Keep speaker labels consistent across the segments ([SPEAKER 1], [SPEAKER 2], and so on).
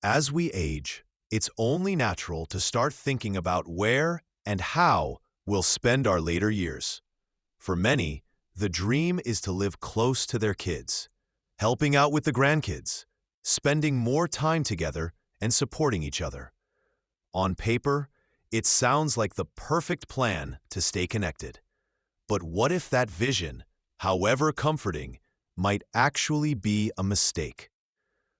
[SPEAKER 1] As we age, it's only natural to start thinking about where and how we'll spend our later years. For many, the dream is to live close to their kids, helping out with the grandkids, spending more time together, and supporting each other. On paper, it sounds like the perfect plan to stay connected. But what if that vision, however comforting, might actually be a mistake?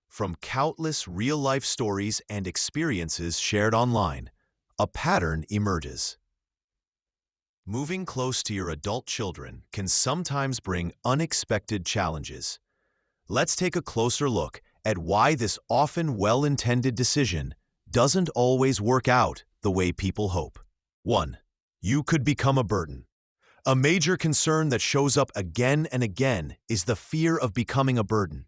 [SPEAKER 1] From countless real-life stories and experiences shared online, a pattern emerges. Moving close to your adult children can sometimes bring unexpected challenges. Let's take a closer look at why this often well-intended decision doesn't always work out the way people hope. 1. You could become a burden. A major concern that shows up again and again is the fear of becoming a burden.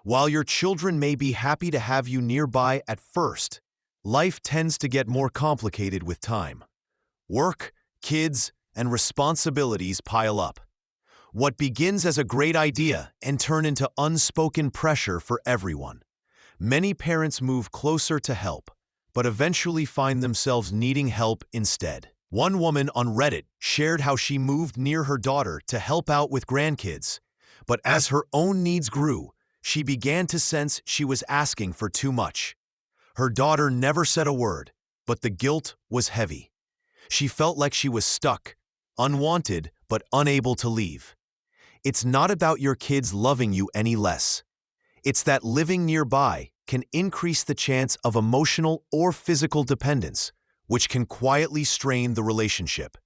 [SPEAKER 1] While your children may be happy to have you nearby at first, life tends to get more complicated with time. Work, kids, and responsibilities pile up. What begins as a great idea and turn into unspoken pressure for everyone. Many parents move closer to help, but eventually find themselves needing help instead. One woman on Reddit shared how she moved near her daughter to help out with grandkids, but as her own needs grew, she began to sense she was asking for too much. Her daughter never said a word, but the guilt was heavy. She felt like she was stuck, unwanted, but unable to leave. It's not about your kids loving you any less. It's that living nearby can increase the chance of emotional or physical dependence, which can quietly strain the relationship.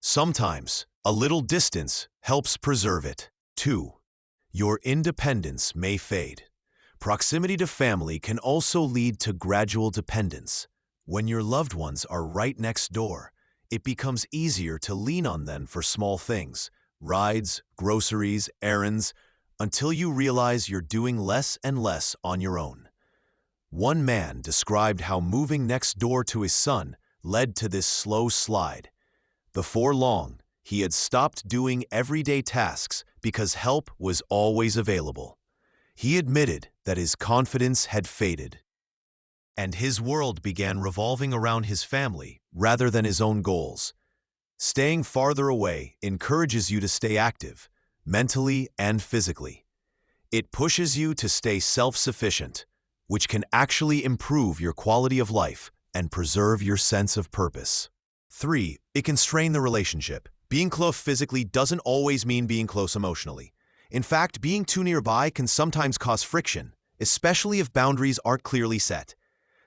[SPEAKER 1] Sometimes, a little distance helps preserve it. 2. Your independence may fade. Proximity to family can also lead to gradual dependence. When your loved ones are right next door, it becomes easier to lean on them for small things, rides, groceries, errands, until you realize you're doing less and less on your own. One man described how moving next door to his son led to this slow slide. Before long, he had stopped doing everyday tasks because help was always available. He admitted that his confidence had faded, and his world began revolving around his family rather than his own goals. Staying farther away encourages you to stay active, mentally and physically. It pushes you to stay self-sufficient, which can actually improve your quality of life and preserve your sense of purpose. 3. It can strain the relationship. Being close physically doesn't always mean being close emotionally. In fact, being too nearby can sometimes cause friction, especially if boundaries aren't clearly set.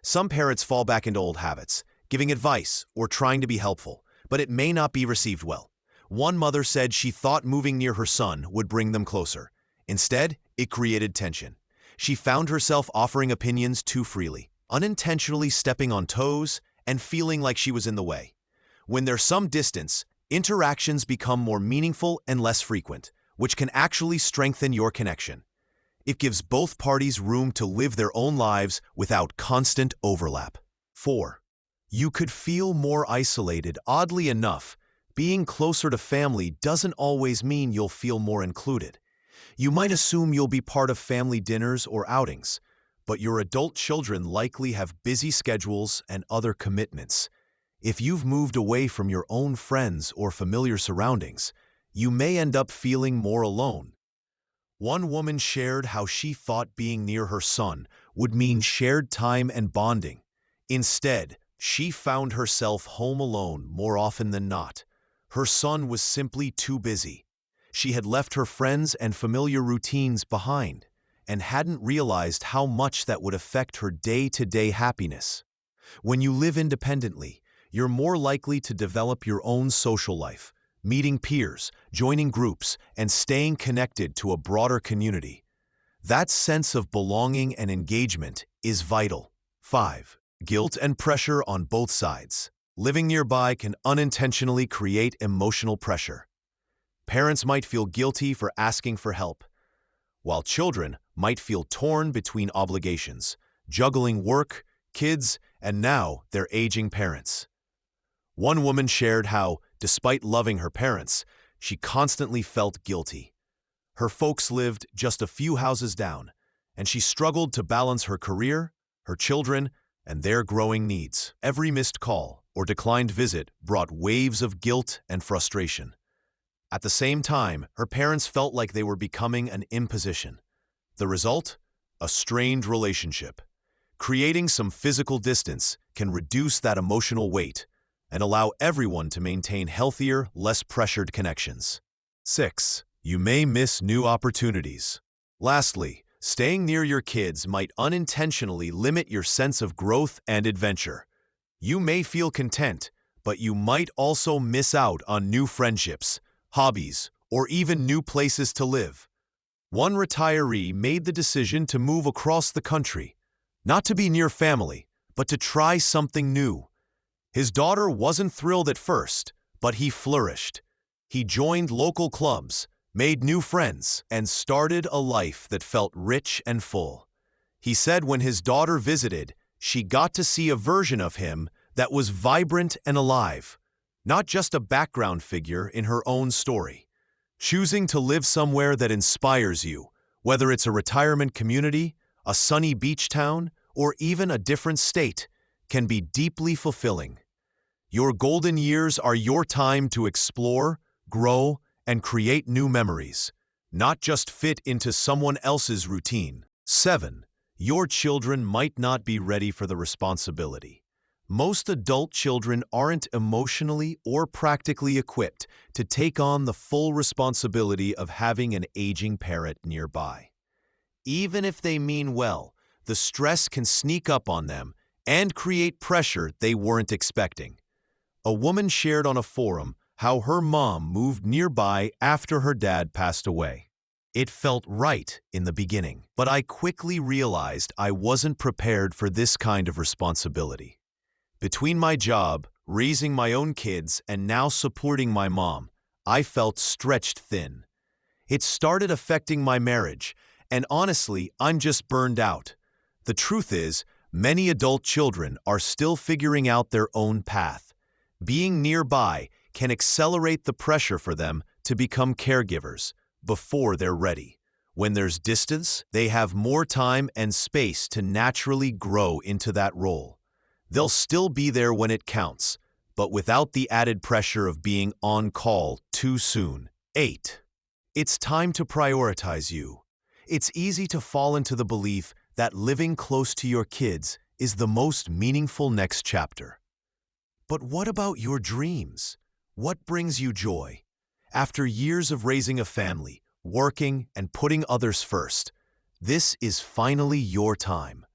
[SPEAKER 1] Some parents fall back into old habits, giving advice or trying to be helpful, but it may not be received well. One mother said she thought moving near her son would bring them closer. Instead, it created tension. She found herself offering opinions too freely, unintentionally stepping on toes and feeling like she was in the way. When there's some distance, interactions become more meaningful and less frequent, which can actually strengthen your connection. It gives both parties room to live their own lives without constant overlap. 4. You could feel more isolated. Oddly enough, being closer to family doesn't always mean you'll feel more included. You might assume you'll be part of family dinners or outings, but your adult children likely have busy schedules and other commitments. If you've moved away from your own friends or familiar surroundings, you may end up feeling more alone. One woman shared how she thought being near her son would mean shared time and bonding. Instead, she found herself home alone more often than not. Her son was simply too busy. She had left her friends and familiar routines behind and hadn't realized how much that would affect her day-to-day happiness. When you live independently, you're more likely to develop your own social life, meeting peers, joining groups, and staying connected to a broader community. That sense of belonging and engagement is vital. 5. Guilt and pressure on both sides. Living nearby can unintentionally create emotional pressure. Parents might feel guilty for asking for help, while children might feel torn between obligations, juggling work, kids, and now their aging parents. One woman shared how, despite loving her parents, she constantly felt guilty. Her folks lived just a few houses down, and she struggled to balance her career, her children, and their growing needs. Every missed call or declined visit brought waves of guilt and frustration. At the same time, her parents felt like they were becoming an imposition. The result? A strained relationship. Creating some physical distance can reduce that emotional weight and allow everyone to maintain healthier, less pressured connections. 6. You may miss new opportunities. Lastly, staying near your kids might unintentionally limit your sense of growth and adventure. You may feel content, but you might also miss out on new friendships, hobbies, or even new places to live. One retiree made the decision to move across the country, not to be near family, but to try something new. His daughter wasn't thrilled at first, but he flourished. He joined local clubs, made new friends, and started a life that felt rich and full. He said when his daughter visited, she got to see a version of him that was vibrant and alive, not just a background figure in her own story. Choosing to live somewhere that inspires you, whether it's a retirement community, a sunny beach town, or even a different state, can be deeply fulfilling. Your golden years are your time to explore, grow, and create new memories, not just fit into someone else's routine. 7. Your children might not be ready for the responsibility. Most adult children aren't emotionally or practically equipped to take on the full responsibility of having an aging parent nearby. Even if they mean well, the stress can sneak up on them and create pressure they weren't expecting. A woman shared on a forum how her mom moved nearby after her dad passed away. It felt right in the beginning, but I quickly realized I wasn't prepared for this kind of responsibility. Between my job, raising my own kids, and now supporting my mom, I felt stretched thin. It started affecting my marriage, and honestly, I'm just burned out. The truth is, many adult children are still figuring out their own path. Being nearby can accelerate the pressure for them to become caregivers before they're ready. When there's distance, they have more time and space to naturally grow into that role. They'll still be there when it counts, but without the added pressure of being on call too soon. 8. It's time to prioritize you. It's easy to fall into the belief that living close to your kids is the most meaningful next chapter. But what about your dreams? What brings you joy? After years of raising a family, working, and putting others first, this is finally your time.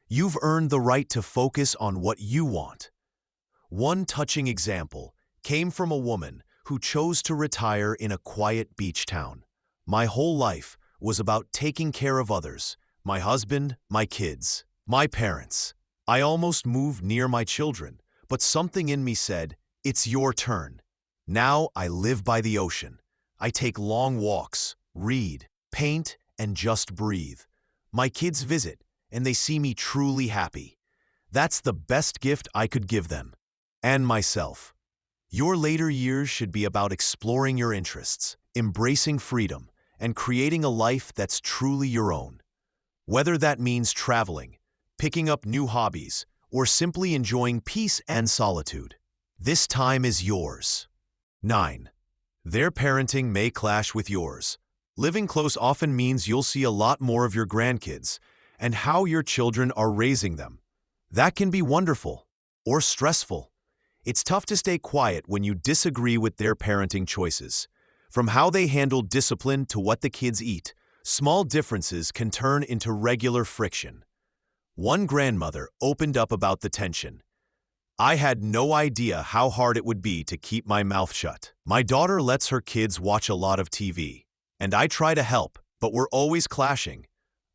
[SPEAKER 1] You've earned the right to focus on what you want. One touching example came from a woman who chose to retire in a quiet beach town. My whole life was about taking care of others, my husband, my kids, my parents. I almost moved near my children, but something in me said, it's your turn. Now I live by the ocean. I take long walks, read, paint, and just breathe. My kids visit, and they see me truly happy. That's the best gift I could give them. And myself. Your later years should be about exploring your interests, embracing freedom, and creating a life that's truly your own. Whether that means traveling, picking up new hobbies, or simply enjoying peace and solitude, this time is yours. 9. Their parenting may clash with yours. Living close often means you'll see a lot more of your grandkids and how your children are raising them. That can be wonderful or stressful. It's tough to stay quiet when you disagree with their parenting choices. From how they handle discipline to what the kids eat, small differences can turn into regular friction. One grandmother opened up about the tension. I had no idea how hard it would be to keep my mouth shut. My daughter lets her kids watch a lot of TV, and I try to help, but we're always clashing.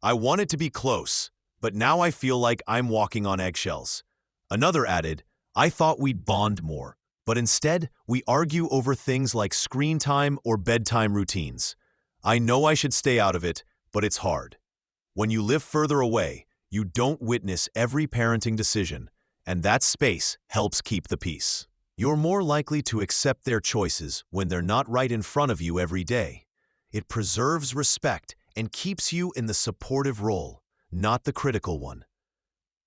[SPEAKER 1] I wanted to be close, but now I feel like I'm walking on eggshells. Another added, I thought we'd bond more, but instead we argue over things like screen time or bedtime routines. I know I should stay out of it, but it's hard. When you live further away, you don't witness every parenting decision, and that space helps keep the peace. You're more likely to accept their choices when they're not right in front of you every day. It preserves respect and keeps you in the supportive role, not the critical one.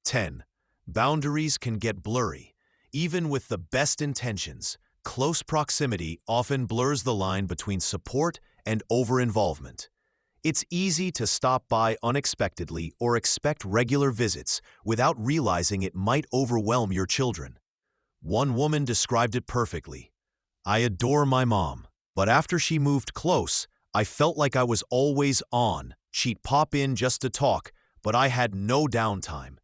[SPEAKER 1] 10. Boundaries can get blurry. Even with the best intentions, close proximity often blurs the line between support and over-involvement. It's easy to stop by unexpectedly or expect regular visits without realizing it might overwhelm your children. One woman described it perfectly. "I adore my mom, but after she moved close, I felt like I was always on. She'd pop in just to talk, but I had no downtime.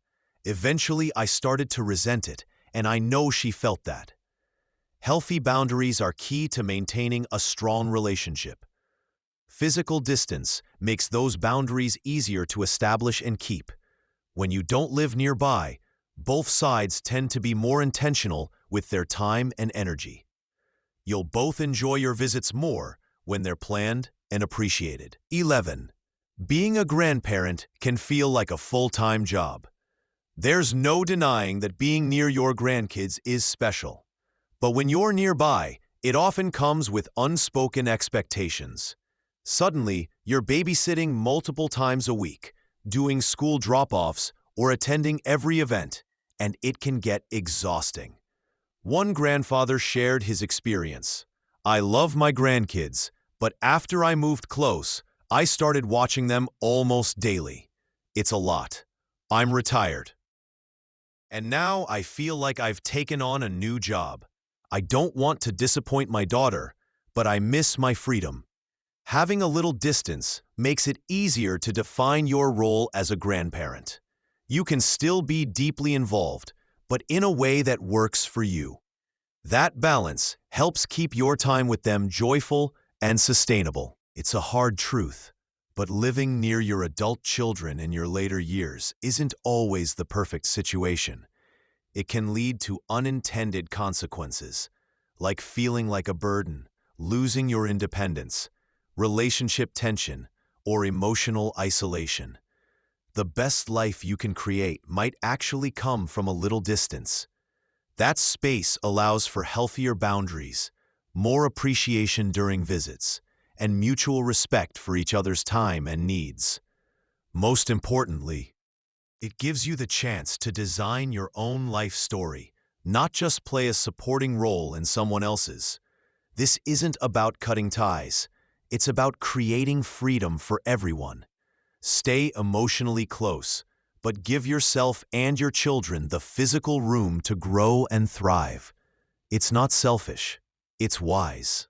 [SPEAKER 1] Eventually, I started to resent it, and I know she felt that." Healthy boundaries are key to maintaining a strong relationship. Physical distance makes those boundaries easier to establish and keep. When you don't live nearby, both sides tend to be more intentional with their time and energy. You'll both enjoy your visits more when they're planned and appreciated. 11. Being a grandparent can feel like a full-time job. There's no denying that being near your grandkids is special. But when you're nearby, it often comes with unspoken expectations. Suddenly, you're babysitting multiple times a week, doing school drop-offs, or attending every event, and it can get exhausting. One grandfather shared his experience. "I love my grandkids, but after I moved close, I started watching them almost daily. It's a lot. I'm retired. And now I feel like I've taken on a new job. I don't want to disappoint my daughter, but I miss my freedom." Having a little distance makes it easier to define your role as a grandparent. You can still be deeply involved, but in a way that works for you. That balance helps keep your time with them joyful and sustainable. It's a hard truth, but living near your adult children in your later years isn't always the perfect situation. It can lead to unintended consequences, like feeling like a burden, losing your independence, relationship tension, or emotional isolation. The best life you can create might actually come from a little distance. That space allows for healthier boundaries, more appreciation during visits, and mutual respect for each other's time and needs. Most importantly, it gives you the chance to design your own life story, not just play a supporting role in someone else's. This isn't about cutting ties. It's about creating freedom for everyone. Stay emotionally close, but give yourself and your children the physical room to grow and thrive. It's not selfish. It's wise.